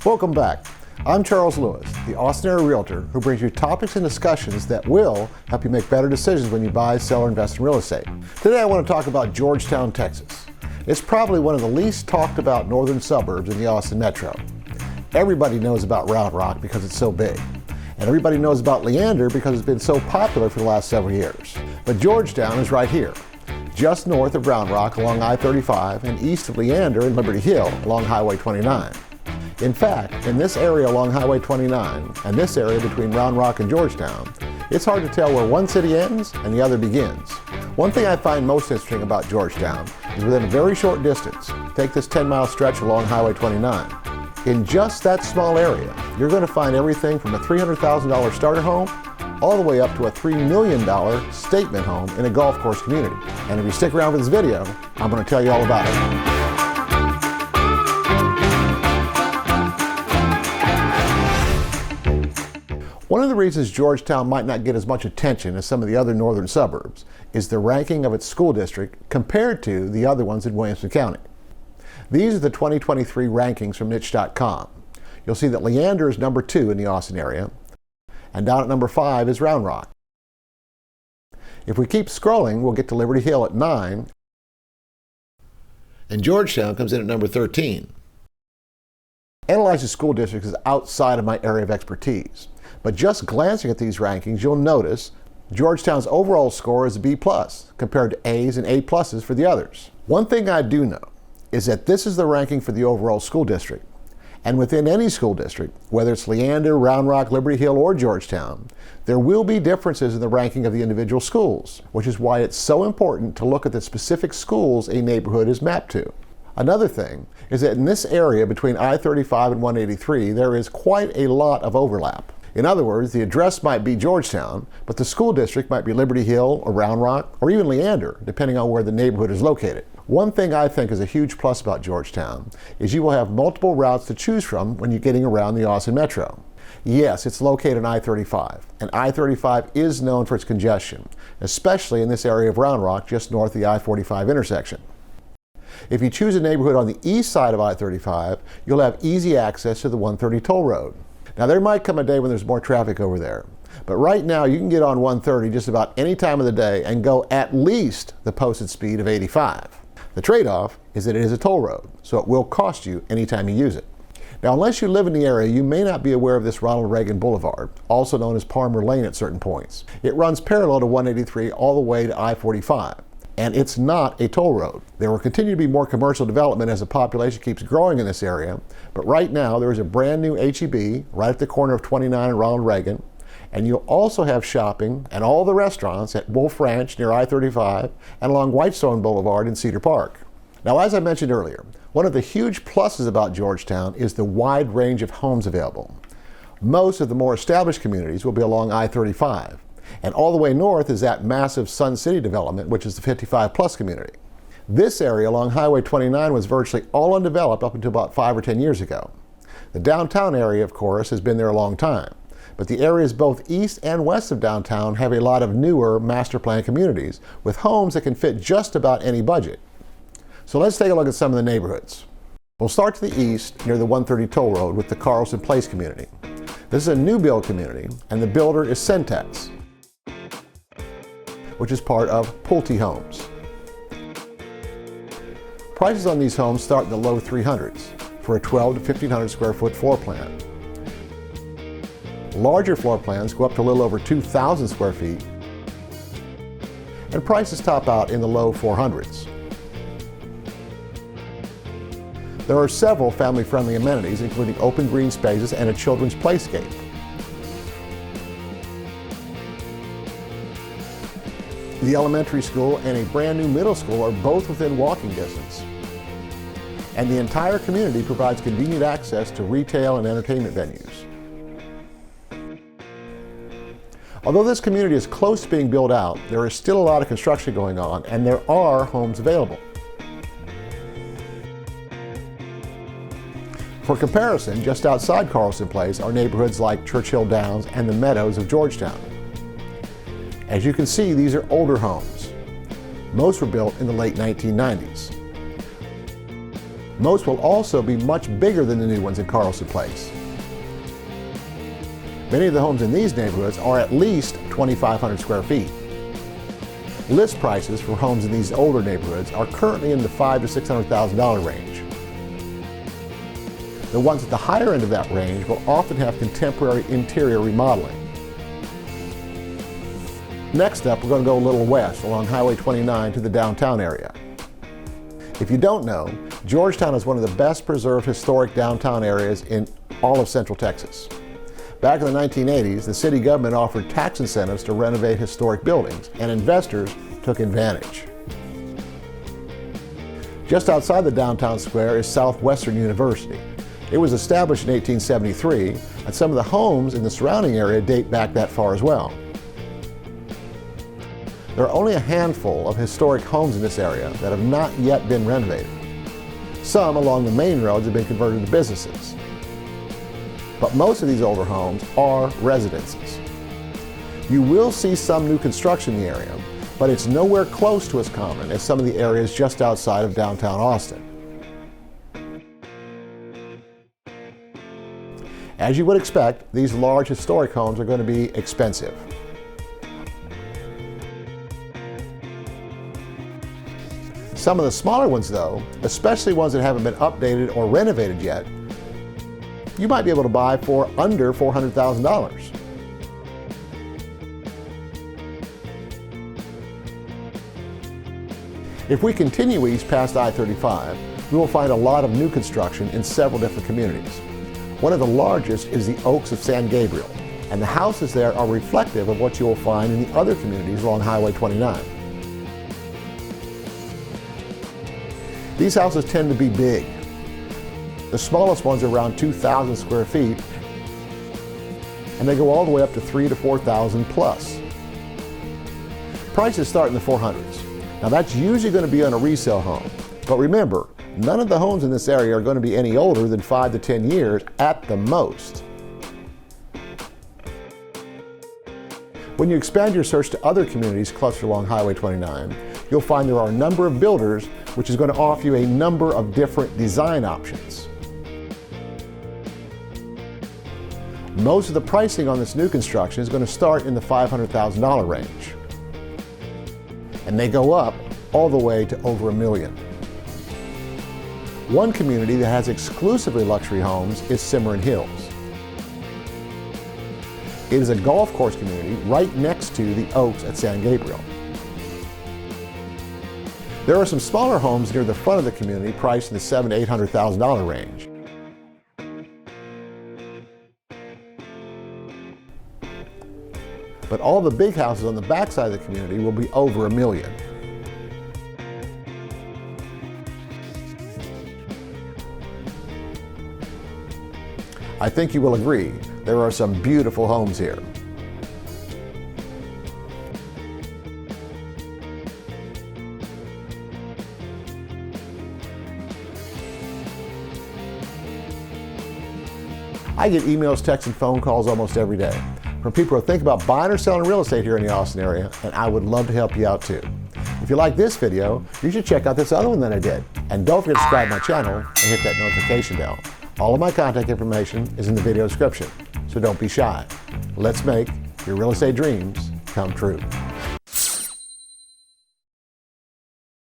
Welcome back. I'm Charles Lewis, the Austin area realtor who brings you topics and discussions that will help you make better decisions when you buy, sell, or invest in real estate. Today I want to talk about Georgetown, Texas. It's probably one of the least talked about northern suburbs in the Austin metro. Everybody knows about Round Rock because it's so big. And everybody knows about Leander because it's been so popular for the last several years. But Georgetown is right here, just north of Round Rock along I-35 and east of Leander and Liberty Hill along Highway 29. In fact, in this area along Highway 29 and this area between Round Rock and Georgetown, it's hard to tell where one city ends and the other begins. One thing I find most interesting about Georgetown is within a very short distance, take this 10-mile stretch along Highway 29. In just that small area, you're going to find everything from a $300,000 starter home all the way up to a $3 million statement home in a golf course community. And if you stick around for this video, I'm going to tell you all about it. One of the reasons Georgetown might not get as much attention as some of the other northern suburbs is the ranking of its school district compared to the other ones in Williamson County. These are the 2023 rankings from niche.com. You'll see that Leander is number 2 in the Austin area, and down at number 5 is Round Rock. If we keep scrolling, we'll get to Liberty Hill at 9, and Georgetown comes in at number 13. Analyzing school districts is outside of my area of expertise. But just glancing at these rankings, you'll notice Georgetown's overall score is a B+ compared to A's and A+ for the others. One thing I do know is that this is the ranking for the overall school district. And within any school district, whether it's Leander, Round Rock, Liberty Hill, or Georgetown, there will be differences in the ranking of the individual schools, which is why it's so important to look at the specific schools a neighborhood is mapped to. Another thing is that in this area between I-35 and 183, there is quite a lot of overlap. In other words, the address might be Georgetown, but the school district might be Liberty Hill or Round Rock or even Leander, depending on where the neighborhood is located. One thing I think is a huge plus about Georgetown is you will have multiple routes to choose from when you're getting around the Austin metro. Yes, it's located on I-35, and I-35 is known for its congestion, especially in this area of Round Rock just north of the I-45 intersection. If you choose a neighborhood on the east side of I-35, you'll have easy access to the 130 toll road. Now there might come a day when there's more traffic over there, but right now you can get on 130 just about any time of the day and go at least the posted speed of 85. The trade-off is that it is a toll road, so it will cost you anytime you use it. Now unless you live in the area, you may not be aware of this Ronald Reagan Boulevard, also known as Palmer Lane at certain points. It runs parallel to 183 all the way to I-45. And it's not a toll road. There will continue to be more commercial development as the population keeps growing in this area, but right now there is a brand new H-E-B right at the corner of 29 and Ronald Reagan, and you'll also have shopping and all the restaurants at Wolf Ranch near I-35 and along Whitestone Boulevard in Cedar Park. Now, as I mentioned earlier, one of the huge pluses about Georgetown is the wide range of homes available. Most of the more established communities will be along I-35. And all the way north is that massive Sun City development, which is the 55+ community. This area along Highway 29 was virtually all undeveloped up until about 5 or 10 years ago. The downtown area, of course, has been there a long time, but the areas both east and west of downtown have a lot of newer master plan communities with homes that can fit just about any budget. So let's take a look at some of the neighborhoods. We'll start to the east near the 130 toll road with the Carlson Place community. This is a new build community, and the builder is Centex, which is part of Pulte Homes. Prices on these homes start in the low 300s for a 12 to 1,500 square foot floor plan. Larger floor plans go up to a little over 2,000 square feet, and prices top out in the low 400s. There are several family-friendly amenities, including open green spaces and a children's playscape. The elementary school and a brand new middle school are both within walking distance. And the entire community provides convenient access to retail and entertainment venues. Although this community is close to being built out, there is still a lot of construction going on, and there are homes available. For comparison, just outside Carlson Place are neighborhoods like Churchill Downs and the Meadows of Georgetown. As you can see, these are older homes. Most were built in the late 1990s. Most will also be much bigger than the new ones in Carlson Place. Many of the homes in these neighborhoods are at least 2,500 square feet. List prices for homes in these older neighborhoods are currently in the $500,000 to $600,000 range. The ones at the higher end of that range will often have contemporary interior remodeling. Next up, we're going to go a little west along Highway 29 to the downtown area. If you don't know, Georgetown is one of the best preserved historic downtown areas in all of Central Texas. Back in the 1980s, the city government offered tax incentives to renovate historic buildings, and investors took advantage. Just outside the downtown square is Southwestern University. It was established in 1873, and some of the homes in the surrounding area date back that far as well. There are only a handful of historic homes in this area that have not yet been renovated. Some along the main roads have been converted to businesses. But most of these older homes are residences. You will see some new construction in the area, but it's nowhere close to as common as some of the areas just outside of downtown Austin. As you would expect, these large historic homes are going to be expensive. Some of the smaller ones though, especially ones that haven't been updated or renovated yet, you might be able to buy for under $400,000. If we continue east past I-35, we will find a lot of new construction in several different communities. One of the largest is the Oaks of San Gabriel, and the houses there are reflective of what you will find in the other communities along Highway 29. These houses tend to be big. The smallest ones are around 2,000 square feet, and they go all the way up to 3,000 to 4,000 plus. Prices start in the 400s. Now that's usually going to be on a resale home, but remember, none of the homes in this area are going to be any older than 5 to 10 years at the most. When you expand your search to other communities clustered along Highway 29, you'll find there are a number of builders which is going to offer you a number of different design options. Most of the pricing on this new construction is going to start in the $500,000 range. And they go up all the way to over $1 million. One community that has exclusively luxury homes is Cimarron Hills. It is a golf course community right next to the Oaks at San Gabriel. There are some smaller homes near the front of the community priced in the $700,000 to $800,000 range. But all the big houses on the backside of the community will be over $1 million. I think you will agree, there are some beautiful homes here. I get emails, texts, and phone calls almost every day from people who think about buying or selling real estate here in the Austin area, and I would love to help you out too. If you like this video, you should check out this other one that I did. And don't forget to subscribe to my channel and hit that notification bell. All of my contact information is in the video description, so don't be shy. Let's make your real estate dreams come true.